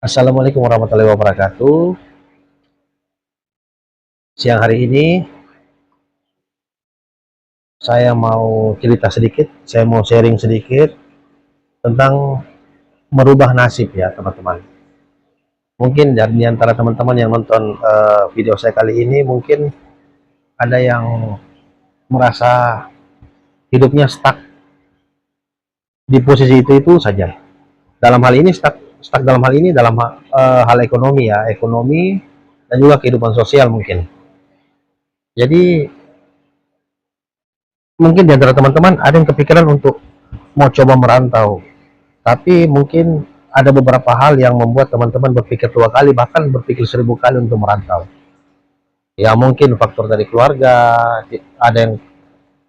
Assalamualaikum warahmatullahi wabarakatuh. Siang hari ini saya mau cerita sedikit, saya mau sharing sedikit tentang merubah nasib ya teman-teman. Mungkin dari antara teman-teman yang nonton video saya kali ini mungkin ada yang merasa hidupnya stuck di posisi itu saja. Dalam hal ini stuck dalam hal ini dalam hal ekonomi ya, ekonomi dan juga kehidupan sosial mungkin. Jadi mungkin di antara teman-teman ada yang kepikiran untuk mau coba merantau. Tapi mungkin ada beberapa hal yang membuat teman-teman berpikir dua kali, bahkan berpikir 1000 kali untuk merantau. Ya mungkin faktor dari keluarga, ada yang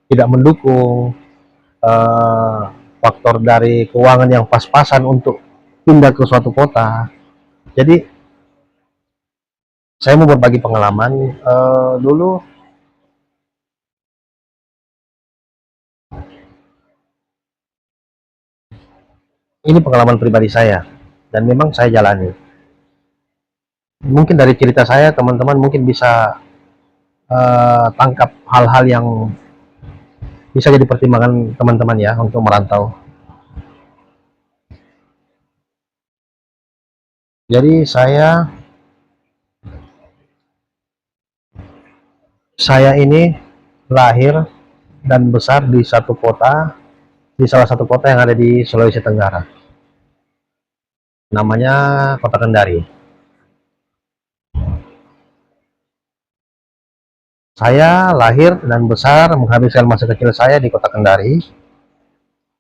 tidak mendukung, eh, faktor dari keuangan yang pas-pasan untuk pindah ke suatu kota. Jadi saya mau berbagi pengalaman. Dulu ini pengalaman pribadi saya dan memang saya jalani. Mungkin dari cerita saya teman-teman mungkin bisa tangkap hal-hal yang bisa jadi pertimbangan teman-teman ya untuk merantau. Jadi saya ini lahir dan besar di satu kota, di salah satu kota yang ada di Sulawesi Tenggara. Namanya Kota Kendari. Saya lahir dan besar menghabiskan masa kecil saya di Kota Kendari.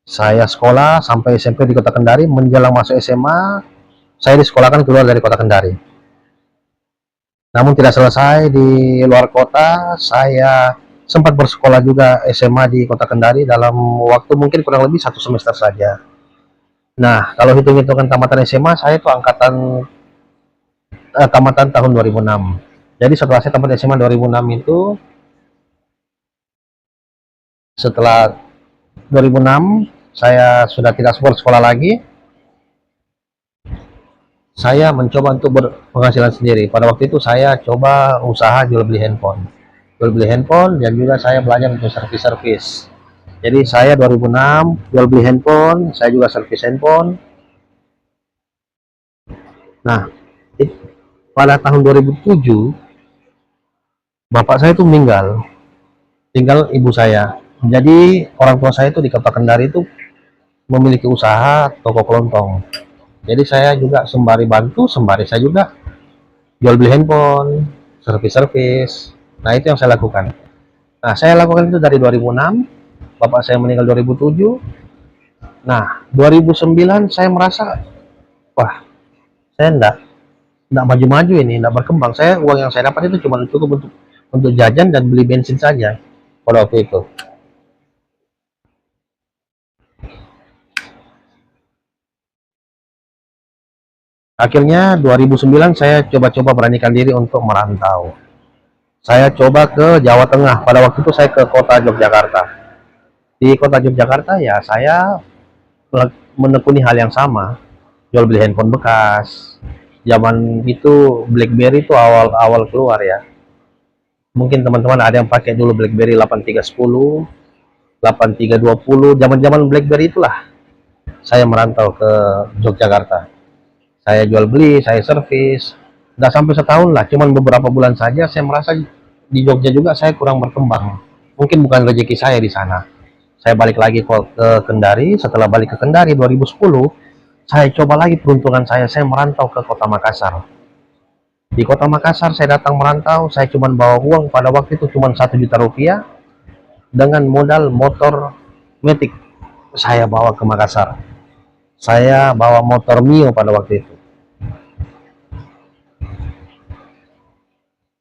Saya sekolah sampai SMP di Kota Kendari, menjelang masuk SMA, saya disekolahkan keluar dari Kota Kendari. Namun tidak selesai di luar kota, saya sempat bersekolah juga SMA di Kota Kendari dalam waktu mungkin kurang lebih 1 semester saja. Nah, kalau hitung-hitungan tamatan SMA, saya itu angkatan tamatan tahun 2006. Jadi setelah saya tamat SMA 2006 itu, setelah 2006 saya sudah tidak sekolah lagi, saya mencoba untuk berpenghasilan sendiri. Pada waktu itu saya coba usaha jual beli handphone. Jual beli handphone dan juga saya belajar untuk servis-servis. Jadi saya 2006 jual beli handphone, saya juga servis handphone. Nah, pada tahun 2007 bapak saya itu meninggal, tinggal ibu saya. Jadi orang tua saya itu di Kota Kendari itu memiliki usaha toko kelontong. Jadi saya juga sembari bantu, sembari saya juga jual beli handphone, servis-servis. Nah itu yang saya lakukan. Nah saya lakukan itu dari 2006, bapak saya meninggal 2007. Nah 2009 saya merasa, wah saya enggak maju-maju ini, enggak berkembang. Saya uang yang saya dapat itu cuma cukup untuk jajan dan beli bensin saja pada waktu itu. Akhirnya 2009 saya coba-coba beranikan diri untuk merantau. Saya coba ke Jawa Tengah. Pada waktu itu saya ke kota Yogyakarta. Di kota Yogyakarta ya saya menekuni hal yang sama. Jual beli handphone bekas. Zaman itu BlackBerry itu awal-awal keluar ya. Mungkin teman-teman ada yang pakai dulu BlackBerry 8310, 8320. Zaman-zaman BlackBerry itulah saya merantau ke Yogyakarta. Saya jual beli, saya servis. Nggak sampai setahun lah, cuman beberapa bulan saja saya merasa di Jogja juga saya kurang berkembang. Mungkin bukan rezeki saya di sana. Saya balik lagi ke Kendari. Setelah balik ke Kendari 2010, saya coba lagi peruntungan saya merantau ke kota Makassar. Di kota Makassar saya datang merantau, saya cuma bawa uang pada waktu itu cuma 1 juta rupiah dengan modal motor Matic. Saya bawa ke Makassar. Saya bawa motor Mio pada waktu itu.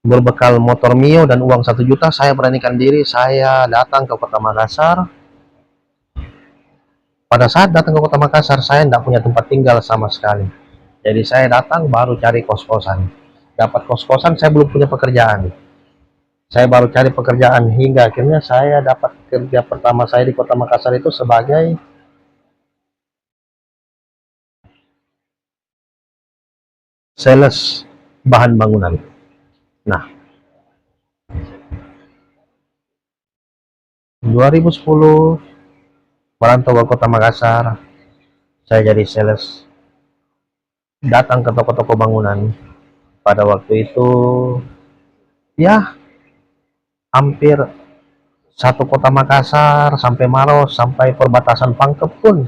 Berbekal motor Mio dan uang 1 juta, saya beranikan diri, saya datang ke kota Makassar. Pada saat datang ke kota Makassar, saya tidak punya tempat tinggal sama sekali. Jadi saya datang baru cari kos-kosan. Dapat kos-kosan, saya belum punya pekerjaan. Saya baru cari pekerjaan hingga akhirnya saya dapat kerja pertama saya di kota Makassar itu sebagai sales bahan bangunan. Nah, 2010 merantau ke kota Makassar, saya jadi sales, datang ke toko-toko bangunan. Pada waktu itu ya hampir satu kota Makassar sampai Maros sampai perbatasan Pangkep pun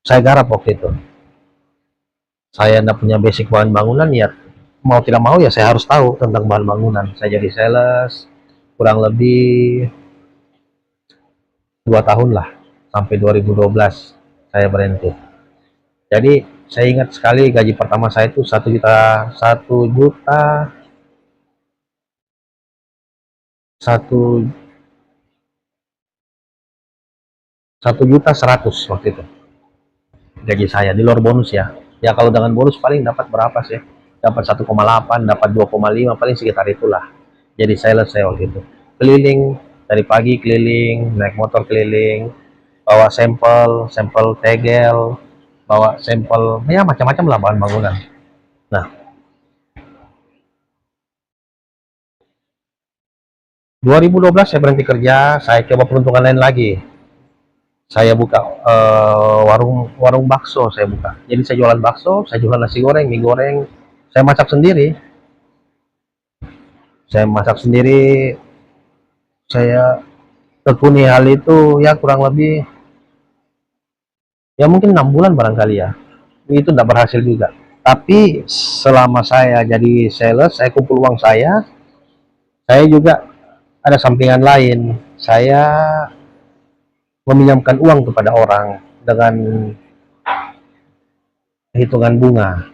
saya garap waktu itu. Saya tidak punya basic bahan bangunan, ya mau tidak mau ya saya harus tahu tentang bahan bangunan. Saya jadi sales kurang lebih 2 tahun lah, sampai 2012 saya berhenti. Jadi saya ingat sekali gaji pertama saya itu 1 juta 100 waktu itu gaji saya, di luar bonus ya. Ya kalau dengan bonus paling dapat berapa sih, dapat 1,8, dapat 2,5, paling sekitar itulah. Jadi sales saya waktu itu keliling, dari pagi keliling, naik motor keliling, bawa sampel sampel tegel, bawa sampel ya macam-macam lah bahan bangunan. Nah, 2012 saya berhenti kerja, saya coba peruntungan lain lagi. Saya buka warung warung bakso, saya buka. Jadi saya jualan bakso, saya jualan nasi goreng, mie goreng, saya masak sendiri. Saya masak sendiri, saya tekuni hal itu ya kurang lebih ya mungkin 6 bulan barangkali ya. Itu tidak berhasil juga. Tapi selama saya jadi sales, saya kumpul uang saya juga ada sampingan lain. Saya meminjamkan uang kepada orang dengan hitungan bunga.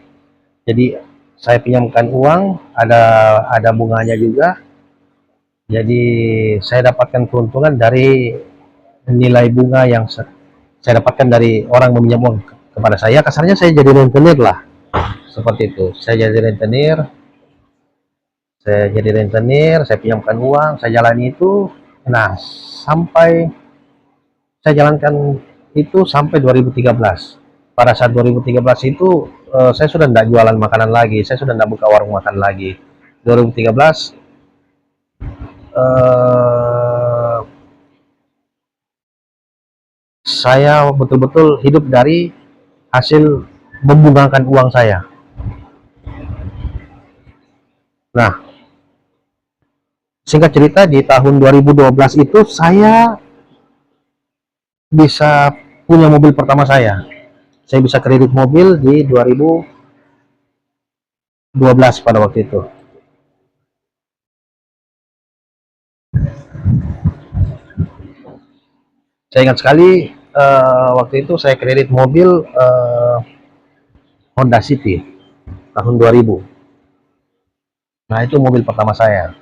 Jadi saya pinjamkan uang, ada bunganya juga. Jadi saya dapatkan keuntungan dari nilai bunga yang saya dapatkan dari orang meminjam uang kepada saya. Kasarnya saya jadi rentenir lah, seperti itu. Saya pinjamkan uang, saya jalani itu. Nah, sampai saya jalankan itu sampai 2013. Pada saat 2013 itu saya sudah tidak jualan makanan lagi, saya sudah tidak buka warung makan lagi. 2013 eh, saya betul-betul hidup dari hasil membungkakan uang saya. Nah, singkat cerita di tahun 2012 itu saya bisa punya mobil pertama saya. Saya bisa kredit mobil di 2012 pada waktu itu. Saya ingat sekali waktu itu saya kredit mobil Honda City tahun 2000. Nah, itu mobil pertama saya.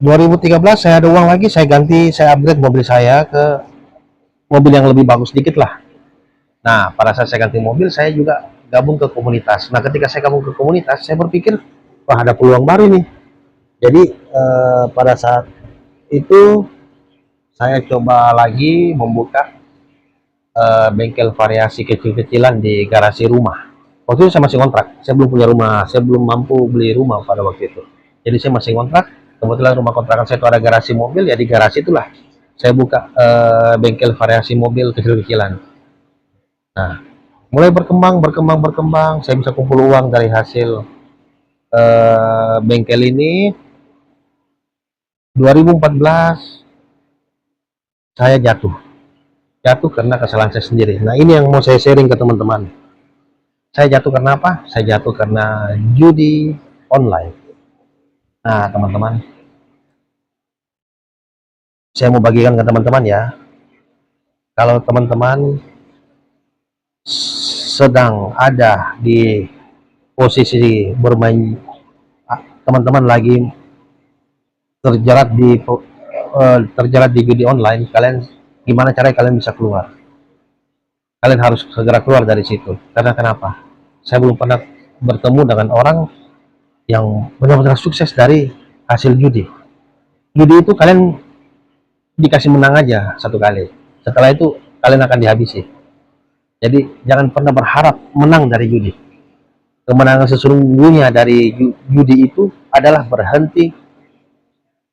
2013 saya ada uang lagi, saya upgrade mobil saya ke mobil yang lebih bagus dikit lah. Nah, pada saat saya ganti mobil, saya juga gabung ke komunitas. Nah, ketika saya gabung ke komunitas, saya berpikir, wah ada peluang baru nih. Jadi pada saat itu saya coba lagi membuka bengkel variasi kecil-kecilan di garasi rumah. Waktu itu saya masih kontrak, saya belum punya rumah, saya belum mampu beli rumah pada waktu itu. Jadi saya masih kontrak, kebetulan rumah kontrakan saya itu ada garasi mobil, ya di garasi itulah saya buka bengkel variasi mobil kecil-kecilan. Nah, mulai berkembang, saya bisa kumpul uang dari hasil bengkel ini. 2014 saya jatuh karena kesalahan saya sendiri. Nah, ini yang mau saya sharing ke teman-teman. Saya jatuh karena apa? Saya jatuh karena judi online. Nah, teman-teman, saya mau bagikan ke teman-teman ya. Kalau teman-teman sedang ada di posisi bermain, teman-teman lagi terjerat di judi online, kalian gimana caranya kalian bisa keluar? Kalian harus segera keluar dari situ. Karena kenapa? Saya belum pernah bertemu dengan orang yang benar-benar sukses dari hasil judi. Judi itu kalian dikasih menang aja satu kali, setelah itu kalian akan dihabisi. Jadi jangan pernah berharap menang dari judi. Kemenangan sesungguhnya dari judi itu adalah berhenti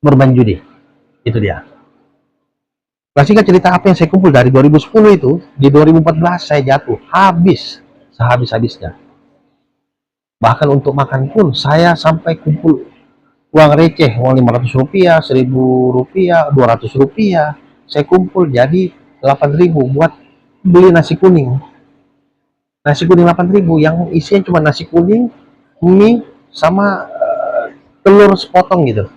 bermain judi. Itu dia. Nah, singkat cerita, apa yang saya kumpul dari 2010 itu, di 2014 saya jatuh habis, sehabis-habisnya. Bahkan untuk makan pun saya sampai kumpul uang receh, uang 500 rupiah, 1000 rupiah, 200 rupiah. Saya kumpul jadi 8.000 buat beli nasi kuning. Nasi kuning 8.000 yang isinya cuma nasi kuning, mie, sama telur sepotong gitu.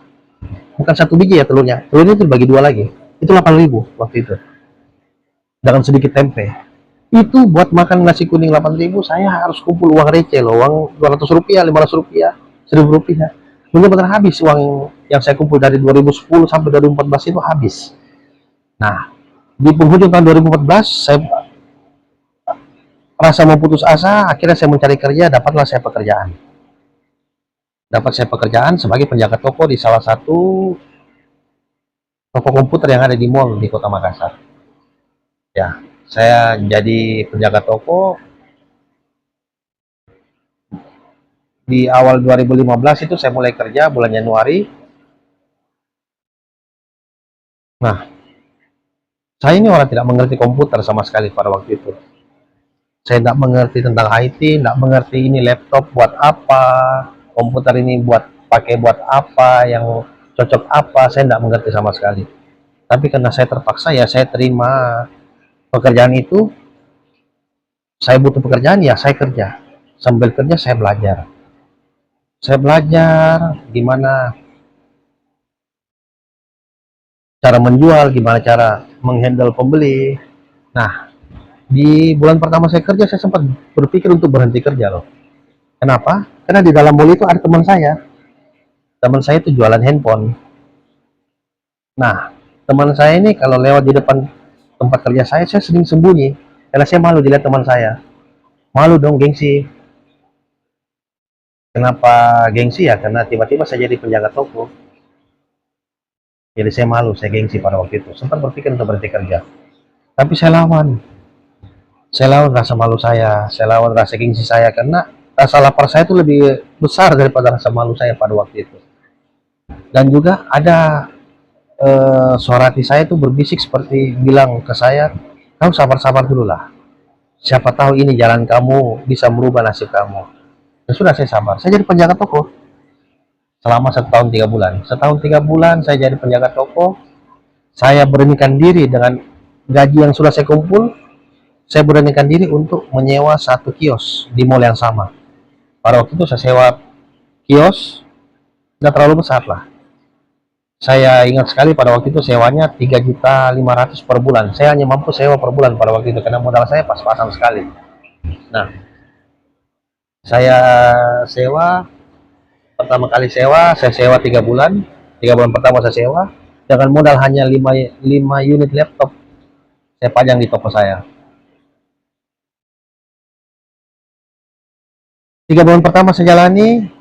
Bukan satu biji ya telurnya. Telurnya itu bagi dua lagi. Itu 8.000 waktu itu. Dengan sedikit tempe. Itu buat makan nasi kuning 8.000 saya harus kumpul uang receh loh, uang 200 rupiah, 500 rupiah, 1000 rupiah. Benar-benar habis uang yang saya kumpul dari 2010 sampai 2014 itu habis. Nah, di penghujung tahun 2014 saya rasa mau putus asa, akhirnya saya mencari kerja, dapatlah saya pekerjaan. Dapat saya pekerjaan sebagai penjaga toko di salah satu toko komputer yang ada di mall di Kota Makassar. Ya, saya jadi penjaga toko di awal 2015 itu saya mulai kerja bulan Januari. Nah, saya ini orang tidak mengerti komputer sama sekali pada waktu itu. Saya tidak mengerti tentang IT, tidak mengerti ini laptop buat apa, komputer ini pakai buat apa, yang cocok apa, saya tidak mengerti sama sekali. Tapi karena saya terpaksa, ya saya terima pekerjaan itu. Saya butuh pekerjaan, ya saya kerja. Sambil kerja saya belajar. Saya belajar gimana cara menjual, gimana cara menghandle pembeli. Nah, di bulan pertama saya kerja, saya sempat berpikir untuk berhenti kerja loh. Kenapa? Karena di dalam mall itu ada teman saya. Teman saya itu jualan handphone. Nah, teman saya ini kalau lewat di depan tempat kerja saya sering sembunyi. Karena saya malu dilihat teman saya. Malu dong, gengsi. Kenapa gengsi ya? Karena tiba-tiba saya jadi penjaga toko. Jadi saya malu, saya gengsi pada waktu itu. Sempat berpikir untuk berhenti kerja. Tapi saya lawan. Saya lawan rasa malu saya lawan rasa gengsi saya. Karena rasa lapar saya itu lebih besar daripada rasa malu saya pada waktu itu. Dan juga ada suara hati saya itu berbisik seperti bilang ke saya, kamu sabar-sabar dulu lah. Siapa tahu ini jalan kamu bisa merubah nasib kamu. Dan sudah saya sabar. Saya jadi penjaga toko selama 1 tahun 3 bulan. Setahun 3 bulan saya jadi penjaga toko. Saya beranikan diri dengan gaji yang sudah saya kumpul. Saya beranikan diri untuk menyewa satu kios di mall yang sama. Pada waktu itu saya sewa kios, nggak terlalu besar lah. Saya ingat sekali pada waktu itu sewanya 3.500.000 per bulan. Saya hanya mampu sewa per bulan pada waktu itu karena modal saya pas-pasan sekali. Nah, saya sewa, pertama kali sewa, saya sewa 3 bulan. 3 bulan pertama saya sewa dengan modal hanya 5 unit laptop. Saya pajang di toko saya. 3 bulan pertama saya jalani,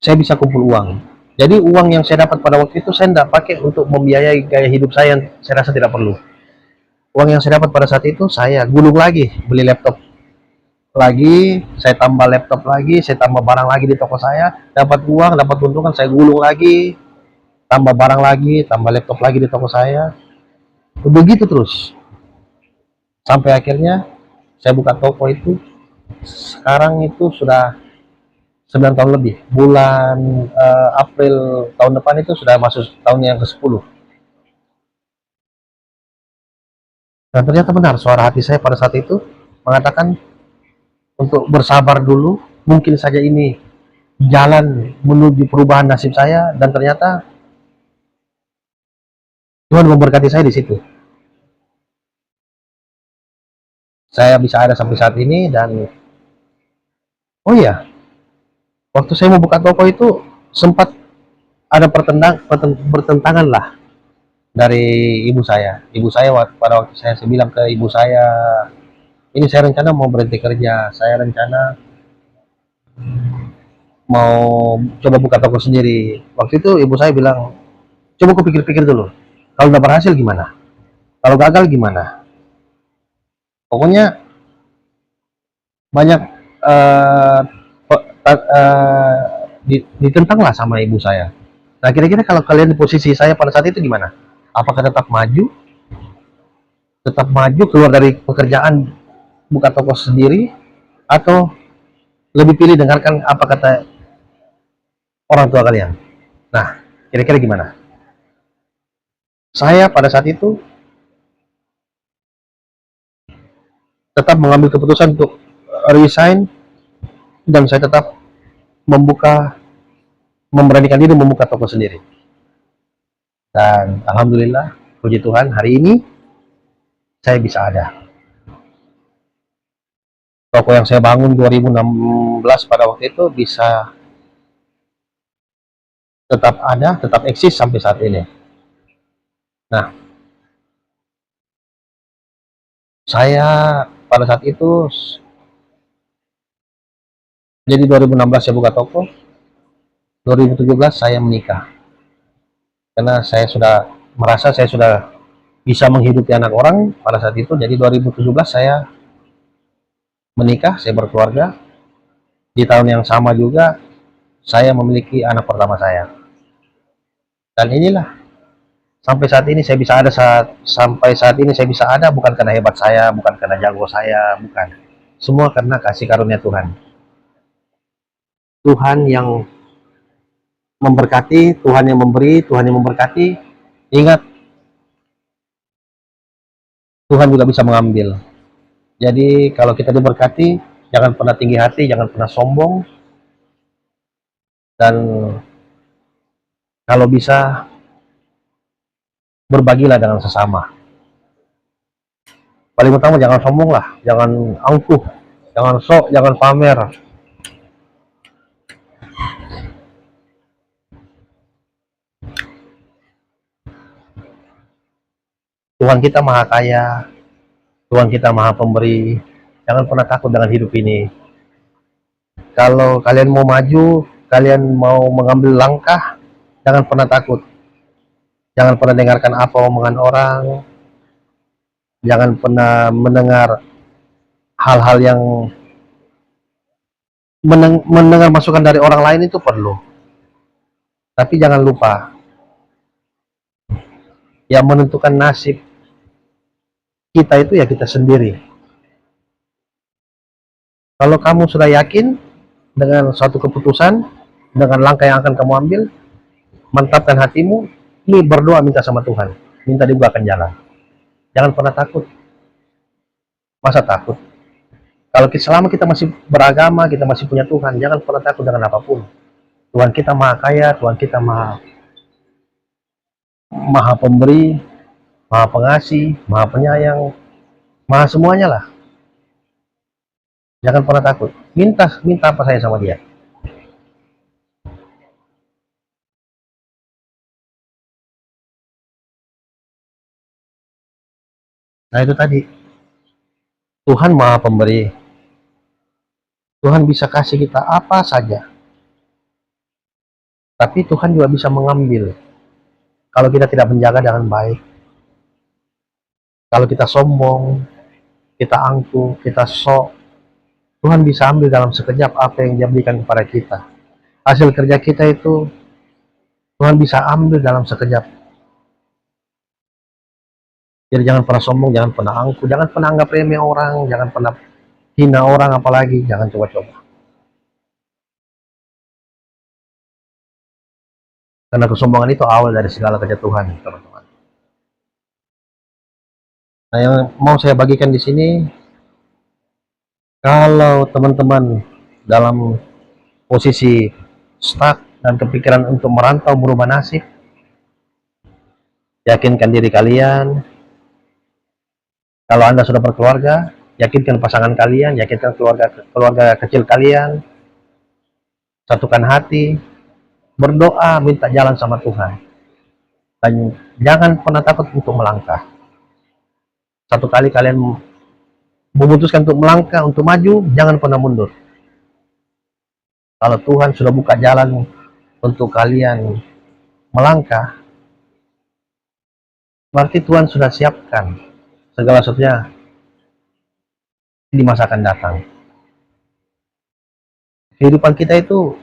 saya bisa kumpul uang. Jadi uang yang saya dapat pada waktu itu saya tidak pakai untuk membiayai gaya hidup saya yang saya rasa tidak perlu. Uang yang saya dapat pada saat itu saya gulung lagi, beli laptop lagi, saya tambah laptop lagi, saya tambah barang lagi di toko saya, dapat uang, dapat keuntungan, saya gulung lagi, tambah barang lagi, tambah laptop lagi di toko saya. Begitu terus. Sampai akhirnya saya buka toko itu, sekarang itu sudah 9 tahun lebih. Bulan April tahun depan itu sudah masuk tahun yang ke-10. Dan ternyata benar suara hati saya pada saat itu mengatakan untuk bersabar dulu, mungkin saja ini jalan menuju perubahan nasib saya, dan ternyata Tuhan memberkati saya di situ. Saya bisa ada sampai saat ini. Dan oh iya, waktu saya mau buka toko itu sempat ada pertentangan lah dari ibu saya. Ibu saya pada waktu saya bilang ke ibu saya, ini saya rencana mau berhenti kerja, saya rencana mau coba buka toko sendiri. Waktu itu ibu saya bilang, coba kau pikir-pikir dulu, kalau udah berhasil gimana, kalau gagal gimana. Pokoknya banyak eh, ditentang lah sama ibu saya. Nah, kira-kira kalau kalian di posisi saya pada saat itu gimana? Apakah tetap maju keluar dari pekerjaan, buka toko sendiri, atau lebih pilih dengarkan apa kata orang tua kalian? Nah, kira-kira gimana? Saya pada saat itu tetap mengambil keputusan untuk resign, dan saya tetap memberanikan diri membuka toko sendiri. Dan alhamdulillah, puji Tuhan, hari ini saya bisa ada. Toko yang saya bangun 2016 pada waktu itu bisa tetap ada, tetap eksis sampai saat ini. Nah, saya pada saat itu, jadi 2016 saya buka toko, 2017 saya menikah. Karena saya sudah merasa saya sudah bisa menghidupi anak orang pada saat itu. Jadi 2017 saya menikah, saya berkeluarga. Di tahun yang sama juga saya memiliki anak pertama saya. Dan inilah, sampai saat ini saya bisa ada bukan karena hebat saya, bukan karena jago saya, bukan. Semua karena kasih karunia Tuhan. Tuhan yang memberkati, Tuhan yang memberi, Tuhan yang memberkati. Ingat, Tuhan juga bisa mengambil. Jadi kalau kita diberkati, jangan pernah tinggi hati, jangan pernah sombong, dan kalau bisa berbagilah dengan sesama. Paling utama jangan sombong lah, jangan angkuh, jangan sok, jangan pamer. Tuhan kita maha kaya, Tuhan kita maha pemberi. Jangan pernah takut dengan hidup ini. Kalau kalian mau maju, kalian mau mengambil langkah, jangan pernah takut. Jangan pernah dengarkan apa omongan orang, jangan pernah mendengar hal-hal yang mendengar masukan dari orang lain itu perlu. Tapi jangan lupa, yang menentukan nasib kita itu ya kita sendiri. Kalau kamu sudah yakin dengan suatu keputusan, dengan langkah yang akan kamu ambil, mantapkan hatimu, ini berdoa minta sama Tuhan, minta dibukakan jalan. Jangan pernah takut. Masa takut? Kalau selama kita masih beragama, kita masih punya Tuhan, jangan pernah takut dengan apapun. Tuhan kita maha kaya, Tuhan kita maha pemberi, maha pengasih, maha penyayang, maha semuanya lah. Jangan pernah takut. Minta apa saya sama dia. Nah itu tadi, Tuhan maha pemberi. Tuhan bisa kasih kita apa saja. Tapi Tuhan juga bisa mengambil. Kalau kita tidak menjaga dengan baik. Kalau kita sombong, kita angkuh, kita sok, Tuhan bisa ambil dalam sekejap apa yang dia berikan kepada kita. Hasil kerja kita itu Tuhan bisa ambil dalam sekejap. Jadi jangan pernah sombong, jangan pernah angkuh, jangan pernah anggap remeh orang, jangan pernah hina orang, apalagi jangan coba-coba. Karena kesombongan itu awal dari segala kejatuhan, teman-teman. Nah, yang mau saya bagikan di sini, kalau teman-teman dalam posisi stuck dan kepikiran untuk merantau merubah nasib, yakinkan diri kalian. Kalau Anda sudah berkeluarga, yakinkan pasangan kalian, yakinkan keluarga kecil kalian, satukan hati, berdoa, minta jalan sama Tuhan. Dan jangan pernah takut untuk melangkah. Satu kali kalian memutuskan untuk melangkah, untuk maju, jangan pernah mundur. Kalau Tuhan sudah buka jalan untuk kalian melangkah, berarti Tuhan sudah siapkan segala sesuatunya di masa akan datang. Kehidupan kita itu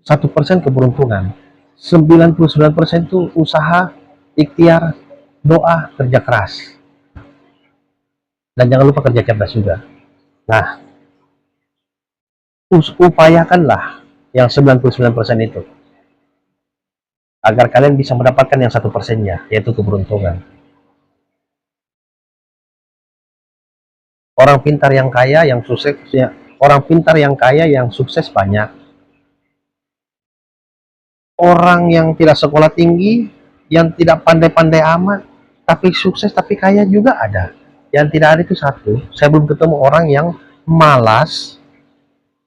1% keberuntungan, 99% itu usaha, ikhtiar, doa, kerja keras, dan jangan lupa kerja cerdas juga. Nah, upayakanlah yang 99% itu, agar kalian bisa mendapatkan yang 1%-nya, yaitu keberuntungan. Orang pintar yang kaya, yang sukses, ya, orang pintar yang kaya, yang sukses banyak. Orang yang tidak sekolah tinggi, yang tidak pandai-pandai amat, tapi sukses, tapi kaya juga ada. Yang tidak ada itu satu. Saya belum ketemu orang yang malas,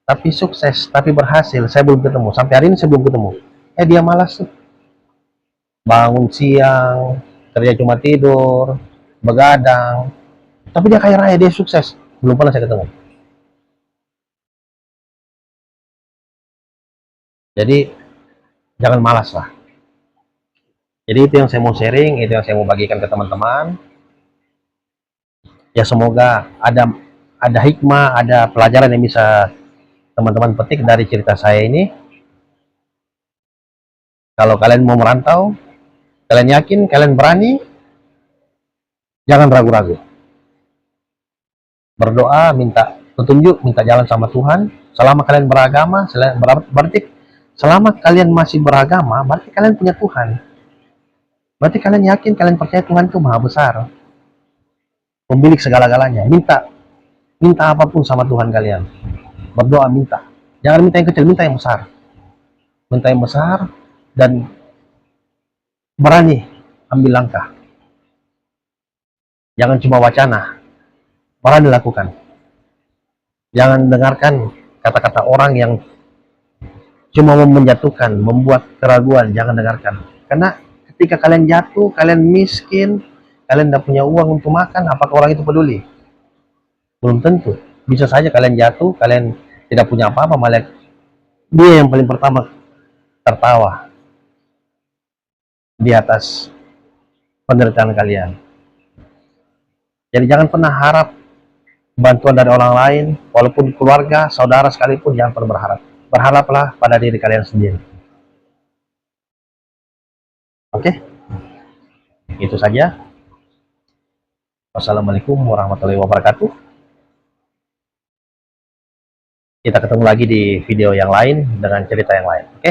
tapi sukses, tapi berhasil. Saya belum ketemu. Sampai hari ini saya belum ketemu. Dia malas tuh. Bangun siang, kerja cuma tidur, begadang. Tapi dia kaya raya, dia sukses. Belum pernah saya ketemu. Jadi, jangan malas lah. Jadi itu yang saya mau sharing, itu yang saya mau bagikan ke teman-teman. Ya semoga ada hikmah, ada pelajaran yang bisa teman-teman petik dari cerita saya ini. Kalau kalian mau merantau, kalian yakin, kalian berani, jangan ragu-ragu. Berdoa, minta petunjuk, minta jalan sama Tuhan. Selama kalian beragama, berarti selama kalian masih beragama, berarti kalian punya Tuhan. Berarti kalian yakin, kalian percaya Tuhan itu maha besar, pemilik segala-galanya. Minta apapun sama Tuhan kalian. Berdoa, minta. Jangan minta yang kecil, minta yang besar. Minta yang besar, dan berani ambil langkah. Jangan cuma wacana, berani lakukan. Jangan dengarkan kata-kata orang yang cuma menjatuhkan, membuat keraguan. Jangan dengarkan. Karena ketika kalian jatuh, kalian miskin, kalian tidak punya uang untuk makan, apakah orang itu peduli? Belum tentu. Bisa saja kalian jatuh, kalian tidak punya apa-apa, malah dia yang paling pertama tertawa di atas penderitaan kalian. Jadi jangan pernah harap bantuan dari orang lain, walaupun keluarga, saudara sekalipun, jangan pernah berharap. Berharaplah pada diri kalian sendiri. Oke? Itu saja. Wassalamualaikum warahmatullahi wabarakatuh. Kita ketemu lagi di video yang lain dengan cerita yang lain. Oke?